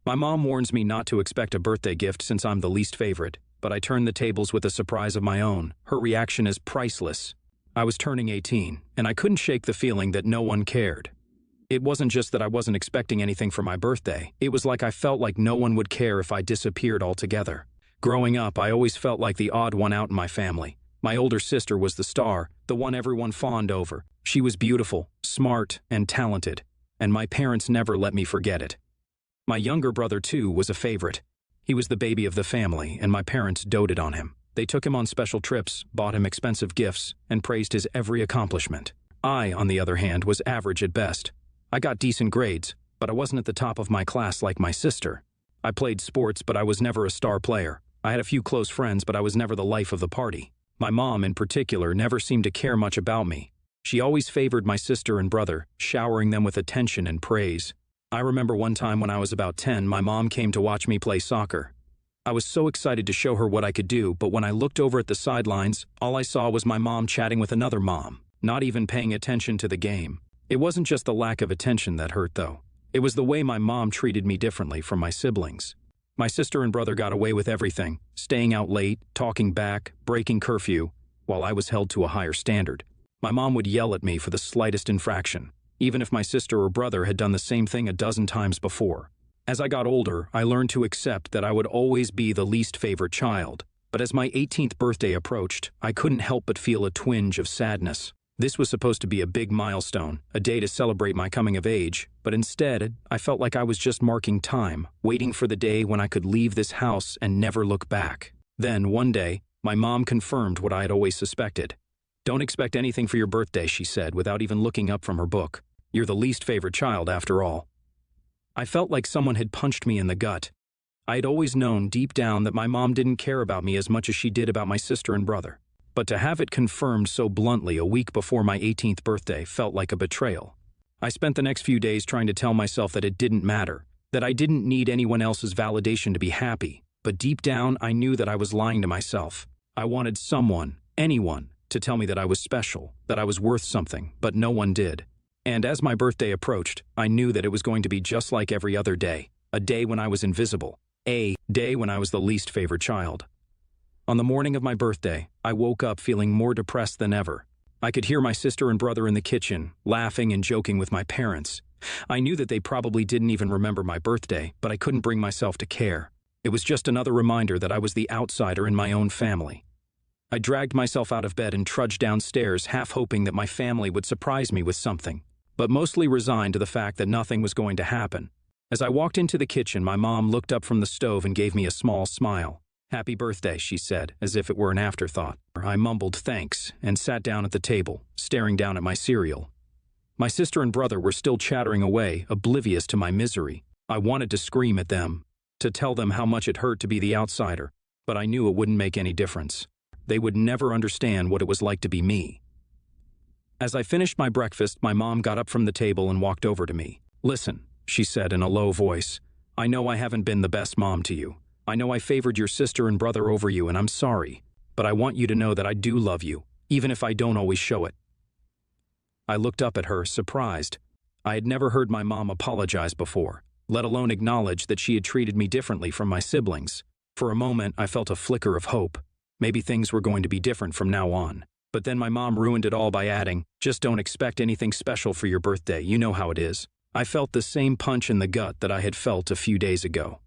My mom warns me not to expect a birthday gift since I'm the least favorite, but I turn the tables with a surprise of my own. Her reaction is priceless. I was turning 18, and I couldn't shake the feeling that no one cared. It wasn't just that I wasn't expecting anything for my birthday, it was like I felt like no one would care if I disappeared altogether. Growing up, I always felt like the odd one out in my family. My older sister was the star, the one everyone fawned over. She was beautiful, smart, and talented, and my parents never let me forget it. My younger brother, too, was a favorite. He was the baby of the family, and my parents doted on him. They took him on special trips, bought him expensive gifts, and praised his every accomplishment. I, on the other hand, was average at best. I got decent grades, but I wasn't at the top of my class like my sister. I played sports, but I was never a star player. I had a few close friends, but I was never the life of the party. My mom, in particular, never seemed to care much about me. She always favored my sister and brother, showering them with attention and praise. I remember one time when I was about 10, my mom came to watch me play soccer. I was so excited to show her what I could do, but when I looked over at the sidelines, all I saw was my mom chatting with another mom, not even paying attention to the game. It wasn't just the lack of attention that hurt, though. It was the way my mom treated me differently from my siblings. My sister and brother got away with everything, staying out late, talking back, breaking curfew, while I was held to a higher standard. My mom would yell at me for the slightest infraction, even if my sister or brother had done the same thing a dozen times before. As I got older, I learned to accept that I would always be the least favorite child, but as my 18th birthday approached, I couldn't help but feel a twinge of sadness. This was supposed to be a big milestone, a day to celebrate my coming of age, but instead, I felt like I was just marking time, waiting for the day when I could leave this house and never look back. Then, one day, my mom confirmed what I had always suspected. "Don't expect anything for your birthday," she said, without even looking up from her book. "You're the least favorite child, after all." I felt like someone had punched me in the gut. I had always known deep down that my mom didn't care about me as much as she did about my sister and brother. But to have it confirmed so bluntly a week before my 18th birthday felt like a betrayal. I spent the next few days trying to tell myself that it didn't matter, that I didn't need anyone else's validation to be happy, but deep down I knew that I was lying to myself. I wanted someone, anyone, to tell me that I was special, that I was worth something, but no one did. And as my birthday approached, I knew that it was going to be just like every other day, a day when I was invisible, a day when I was the least favored child. On the morning of my birthday, I woke up feeling more depressed than ever. I could hear my sister and brother in the kitchen, laughing and joking with my parents. I knew that they probably didn't even remember my birthday, but I couldn't bring myself to care. It was just another reminder that I was the outsider in my own family. I dragged myself out of bed and trudged downstairs, half hoping that my family would surprise me with something, but mostly resigned to the fact that nothing was going to happen. As I walked into the kitchen, my mom looked up from the stove and gave me a small smile. "Happy birthday," she said, as if it were an afterthought. I mumbled thanks and sat down at the table, staring down at my cereal. My sister and brother were still chattering away, oblivious to my misery. I wanted to scream at them, to tell them how much it hurt to be the outsider, but I knew it wouldn't make any difference. They would never understand what it was like to be me. As I finished my breakfast, my mom got up from the table and walked over to me. "Listen," she said in a low voice, "I know I haven't been the best mom to you. I know I favored your sister and brother over you, and I'm sorry, but I want you to know that I do love you, even if I don't always show it." I looked up at her, surprised. I had never heard my mom apologize before, let alone acknowledge that she had treated me differently from my siblings. For a moment, I felt a flicker of hope. Maybe things were going to be different from now on. But then my mom ruined it all by adding, "Just don't expect anything special for your birthday, you know how it is." I felt the same punch in the gut that I had felt a few days ago.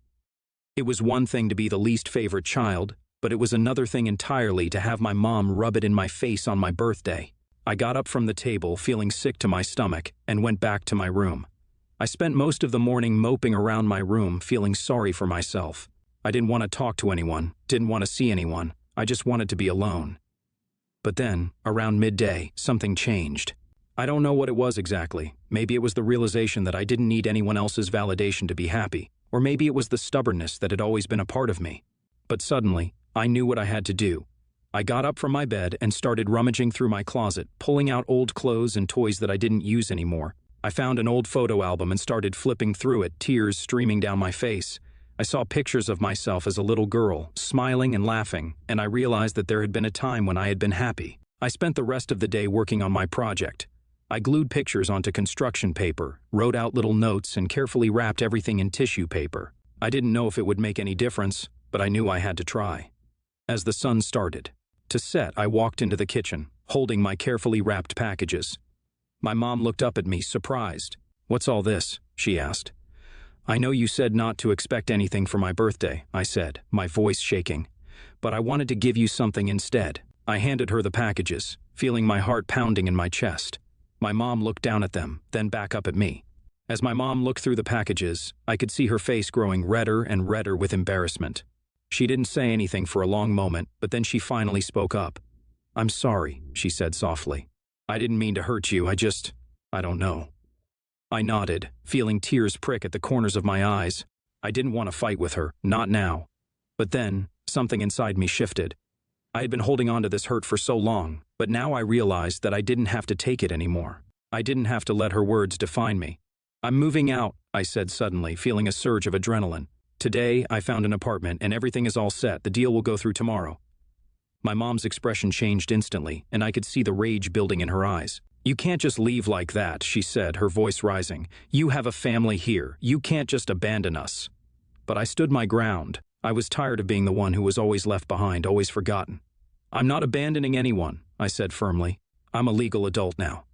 It was one thing to be the least favorite child, but it was another thing entirely to have my mom rub it in my face on my birthday. I got up from the table, feeling sick to my stomach, and went back to my room. I spent most of the morning moping around my room, feeling sorry for myself. I didn't want to talk to anyone, didn't want to see anyone. I just wanted to be alone. But then, around midday, something changed. I don't know what it was exactly. Maybe it was the realization that I didn't need anyone else's validation to be happy. Or maybe it was the stubbornness that had always been a part of me. But suddenly, I knew what I had to do. I got up from my bed and started rummaging through my closet, pulling out old clothes and toys that I didn't use anymore. I found an old photo album and started flipping through it, tears streaming down my face. I saw pictures of myself as a little girl, smiling and laughing, and I realized that there had been a time when I had been happy. I spent the rest of the day working on my project. I glued pictures onto construction paper, wrote out little notes, and carefully wrapped everything in tissue paper. I didn't know if it would make any difference, but I knew I had to try. As the sun started to set, I walked into the kitchen, holding my carefully wrapped packages. My mom looked up at me, surprised. "What's all this?" she asked. "I know you said not to expect anything for my birthday," I said, my voice shaking. "But I wanted to give you something instead." I handed her the packages, feeling my heart pounding in my chest. My mom looked down at them, then back up at me. As my mom looked through the packages, I could see her face growing redder and redder with embarrassment. She didn't say anything for a long moment, but then she finally spoke up. "I'm sorry," she said softly. "I didn't mean to hurt you, I don't know." I nodded, feeling tears prick at the corners of my eyes. I didn't want to fight with her, not now. But then, something inside me shifted. I had been holding on to this hurt for so long, but now I realized that I didn't have to take it anymore. I didn't have to let her words define me. "I'm moving out," I said suddenly, feeling a surge of adrenaline. "Today, I found an apartment and everything is all set. The deal will go through tomorrow." My mom's expression changed instantly, and I could see the rage building in her eyes. "You can't just leave like that," she said, her voice rising. "You have a family here. You can't just abandon us." But I stood my ground. I was tired of being the one who was always left behind, always forgotten. "I'm not abandoning anyone," I said firmly. "I'm a legal adult now.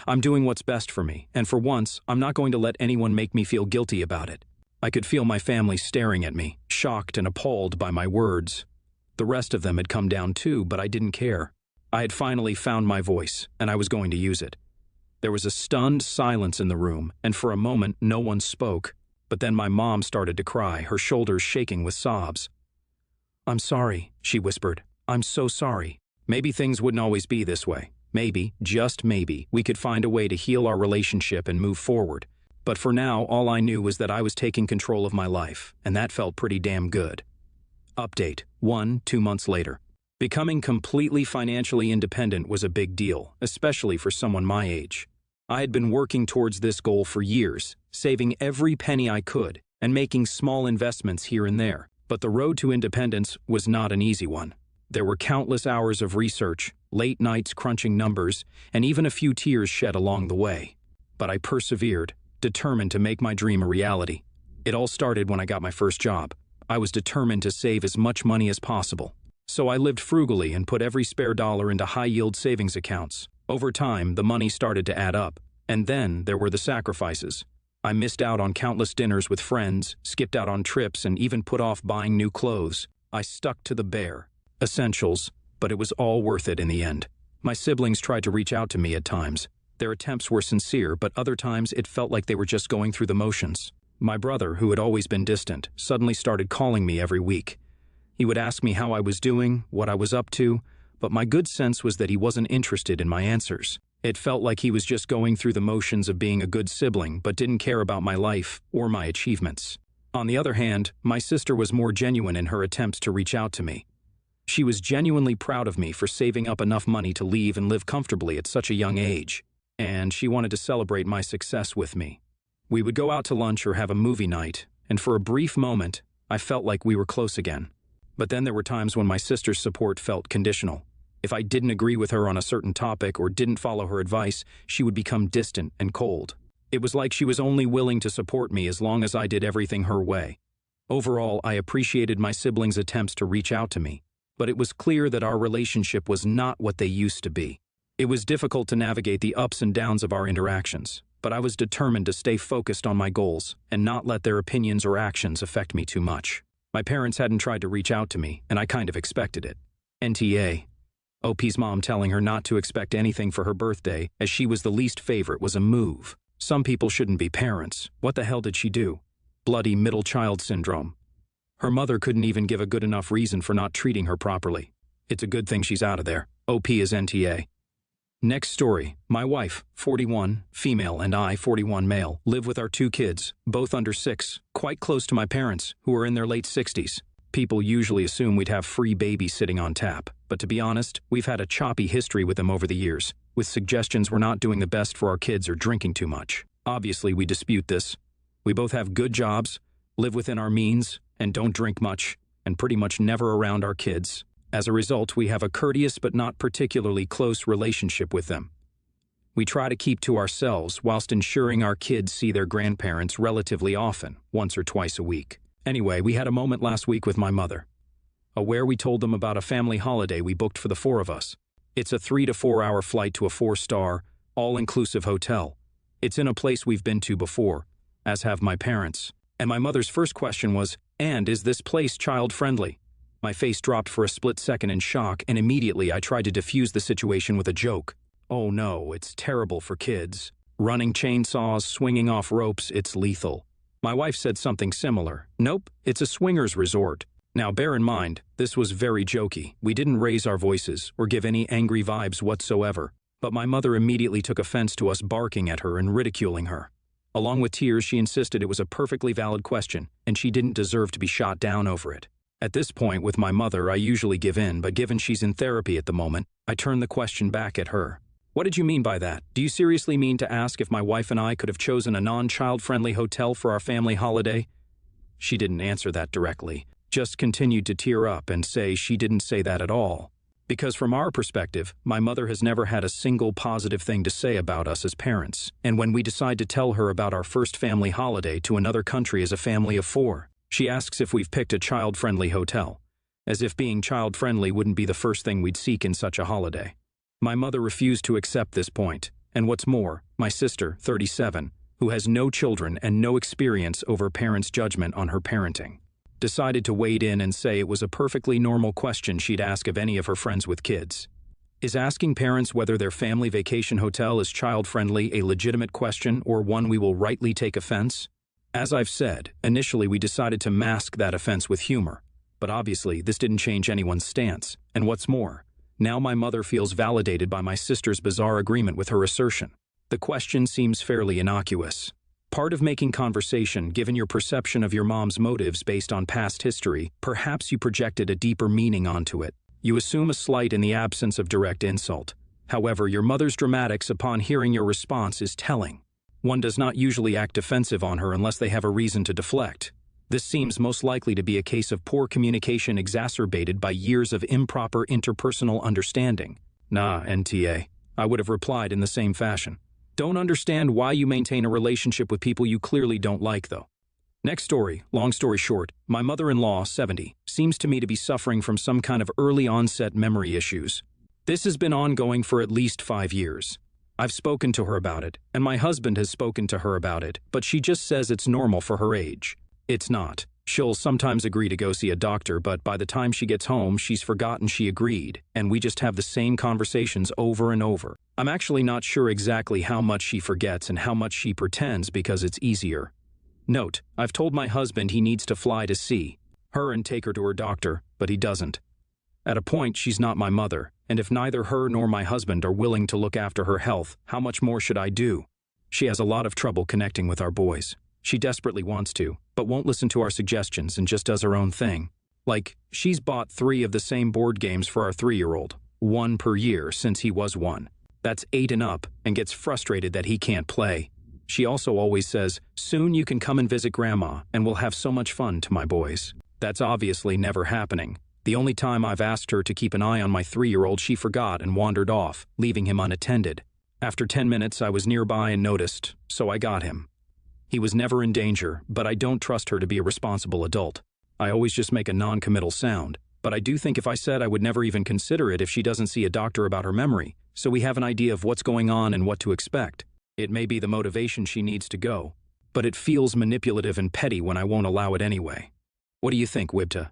I'm doing what's best for me, and for once, I'm not going to let anyone make me feel guilty about it." I could feel my family staring at me, shocked and appalled by my words. The rest of them had come down too, but I didn't care. I had finally found my voice, and I was going to use it. There was a stunned silence in the room, and for a moment no one spoke. But then my mom started to cry, her shoulders shaking with sobs. "I'm sorry," she whispered. "I'm so sorry. Maybe things wouldn't always be this way. Maybe, just maybe, we could find a way to heal our relationship and move forward. But for now, all I knew was that I was taking control of my life, and that felt pretty damn good." Update: 2 months later. Becoming completely financially independent was a big deal, especially for someone my age. I had been working towards this goal for years, saving every penny I could, and making small investments here and there. But the road to independence was not an easy one. There were countless hours of research, late nights crunching numbers, and even a few tears shed along the way. But I persevered, determined to make my dream a reality. It all started when I got my first job. I was determined to save as much money as possible. So I lived frugally and put every spare dollar into high-yield savings accounts. Over time, the money started to add up. And then there were the sacrifices. I missed out on countless dinners with friends, skipped out on trips, and even put off buying new clothes. I stuck to the bare essentials, but it was all worth it in the end. My siblings tried to reach out to me at times. Their attempts were sincere, but other times it felt like they were just going through the motions. My brother, who had always been distant, suddenly started calling me every week. He would ask me how I was doing, what I was up to, but my good sense was that he wasn't interested in my answers. It felt like he was just going through the motions of being a good sibling, but didn't care about my life or my achievements. On the other hand, my sister was more genuine in her attempts to reach out to me. She was genuinely proud of me for saving up enough money to leave and live comfortably at such a young age, and she wanted to celebrate my success with me. We would go out to lunch or have a movie night, and for a brief moment, I felt like we were close again. But then there were times when my sister's support felt conditional. If I didn't agree with her on a certain topic or didn't follow her advice, she would become distant and cold. It was like she was only willing to support me as long as I did everything her way. Overall, I appreciated my siblings' attempts to reach out to me, but it was clear that our relationship was not what they used to be. It was difficult to navigate the ups and downs of our interactions, but I was determined to stay focused on my goals and not let their opinions or actions affect me too much. My parents hadn't tried to reach out to me, and I kind of expected it. NTA. OP's mom telling her not to expect anything for her birthday, as she was the least favorite, was a move. Some people shouldn't be parents. What the hell did she do? Bloody middle child syndrome. Her mother couldn't even give a good enough reason for not treating her properly. It's a good thing she's out of there. OP is NTA. Next story. My wife, 41, female, and I, 41, male, live with our 2 kids, both under 6, quite close to my parents, who are in their late 60s. People usually assume we'd have free babies sitting on tap, but to be honest, we've had a choppy history with them over the years, with suggestions we're not doing the best for our kids or drinking too much. Obviously, we dispute this. We both have good jobs, live within our means, and don't drink much, and pretty much never around our kids. As a result, we have a courteous but not particularly close relationship with them. We try to keep to ourselves whilst ensuring our kids see their grandparents relatively often, once or twice a week. Anyway, we had a moment last week with my mother. Where we told them about a family holiday we booked for the 4 of us. It's a 3 to 4 hour flight to a 4-star, all-inclusive hotel. It's in a place we've been to before, as have my parents. And my mother's first question was, "And is this place child-friendly?" My face dropped for a split second in shock, and immediately I tried to defuse the situation with a joke. "Oh no, it's terrible for kids. Running chainsaws, swinging off ropes, it's lethal." My wife said something similar. "Nope, it's a swingers resort." Now bear in mind, this was very jokey. We didn't raise our voices or give any angry vibes whatsoever. But my mother immediately took offense to us barking at her and ridiculing her. Along with tears, she insisted it was a perfectly valid question, and she didn't deserve to be shot down over it. At this point, with my mother, I usually give in, but given she's in therapy at the moment, I turn the question back at her. "What did you mean by that? Do you seriously mean to ask if my wife and I could have chosen a non-child-friendly hotel for our family holiday?" She didn't answer that directly, just continued to tear up and say she didn't say that at all. Because from our perspective, my mother has never had a single positive thing to say about us as parents. And when we decide to tell her about our first family holiday to another country as a family of 4, she asks if we've picked a child-friendly hotel, as if being child-friendly wouldn't be the first thing we'd seek in such a holiday. My mother refused to accept this point, and what's more, my sister, 37, who has no children and no experience over parents' judgment on her parenting, decided to wade in and say it was a perfectly normal question she'd ask of any of her friends with kids. Is asking parents whether their family vacation hotel is child-friendly a legitimate question or one we will rightly take offense? As I've said, initially we decided to mask that offense with humor, but obviously this didn't change anyone's stance, and what's more, now my mother feels validated by my sister's bizarre agreement with her assertion. The question seems fairly innocuous. Part of making conversation, given your perception of your mom's motives based on past history, perhaps you projected a deeper meaning onto it. You assume a slight in the absence of direct insult. However, your mother's dramatics upon hearing your response is telling. One does not usually act defensive on her unless they have a reason to deflect. This seems most likely to be a case of poor communication exacerbated by years of improper interpersonal understanding. Nah, NTA. I would have replied in the same fashion. Don't understand why you maintain a relationship with people you clearly don't like, though. Next story, long story short, my mother-in-law, 70, seems to me to be suffering from some kind of early onset memory issues. This has been ongoing for at least 5 years. I've spoken to her about it, and my husband has spoken to her about it, but she just says it's normal for her age. It's not. She'll sometimes agree to go see a doctor, but by the time she gets home, she's forgotten she agreed, and we just have the same conversations over and over. I'm actually not sure exactly how much she forgets and how much she pretends because it's easier. Note, I've told my husband he needs to fly to see her and take her to her doctor, but he doesn't. At a point, she's not my mother, and if neither her nor my husband are willing to look after her health, how much more should I do? She has a lot of trouble connecting with our boys. She desperately wants to, but won't listen to our suggestions and just does her own thing. Like, she's bought 3 of the same board games for our 3-year-old, 1 per year since he was 1. That's 8 and up, and gets frustrated that he can't play. She also always says, "Soon you can come and visit Grandma, and we'll have so much fun," to my boys. That's obviously never happening. The only time I've asked her to keep an eye on my 3-year-old, she forgot and wandered off, leaving him unattended. After 10 minutes, I was nearby and noticed, so I got him. He was never in danger, but I don't trust her to be a responsible adult. I always just make a non-committal sound, but I do think if I said I would never even consider it if she doesn't see a doctor about her memory, so we have an idea of what's going on and what to expect. It may be the motivation she needs to go, but it feels manipulative and petty when I won't allow it anyway. What do you think, Wibta?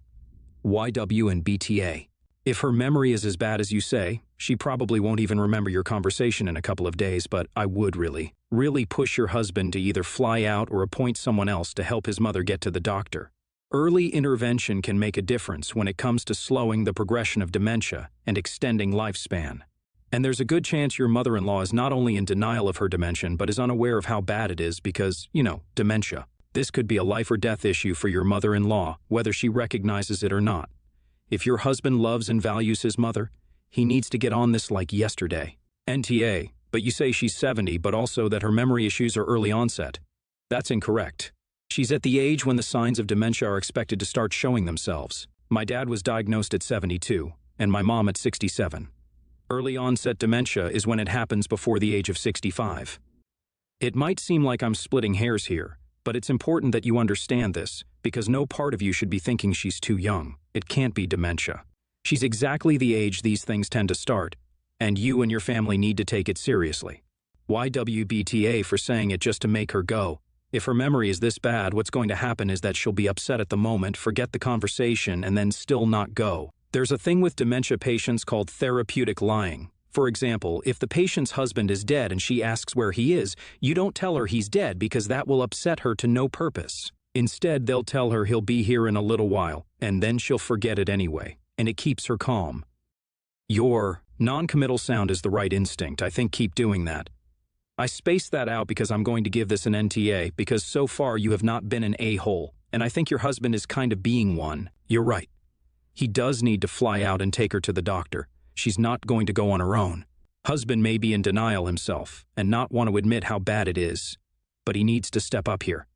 YW and BTA. If her memory is as bad as you say, she probably won't even remember your conversation in a couple of days, but I would really push your husband to either fly out or appoint someone else to help his mother get to the doctor. Early intervention can make a difference when it comes to slowing the progression of dementia and extending lifespan. And there's a good chance your mother-in-law is not only in denial of her dementia but is unaware of how bad it is because, dementia. This could be a life or death issue for your mother-in-law, whether she recognizes it or not. If your husband loves and values his mother, he needs to get on this like yesterday. NTA, but you say she's 70, but also that her memory issues are early onset. That's incorrect. She's at the age when the signs of dementia are expected to start showing themselves. My dad was diagnosed at 72, and my mom at 67. Early onset dementia is when it happens before the age of 65. It might seem like I'm splitting hairs here, but it's important that you understand this, because no part of you should be thinking she's too young. It can't be dementia. She's exactly the age these things tend to start, and you and your family need to take it seriously. Why WBTA for saying it just to make her go? If her memory is this bad, what's going to happen is that she'll be upset at the moment, forget the conversation, and then still not go. There's a thing with dementia patients called therapeutic lying. For example, if the patient's husband is dead and she asks where he is, you don't tell her he's dead because that will upset her to no purpose. Instead, they'll tell her he'll be here in a little while, and then she'll forget it anyway, and it keeps her calm. Your non-committal sound is the right instinct. I think keep doing that. I spaced that out because I'm going to give this an NTA because so far you have not been an a-hole, and I think your husband is kind of being one. You're right. He does need to fly out and take her to the doctor. She's not going to go on her own. Husband may be in denial himself and not want to admit how bad it is, but he needs to step up here.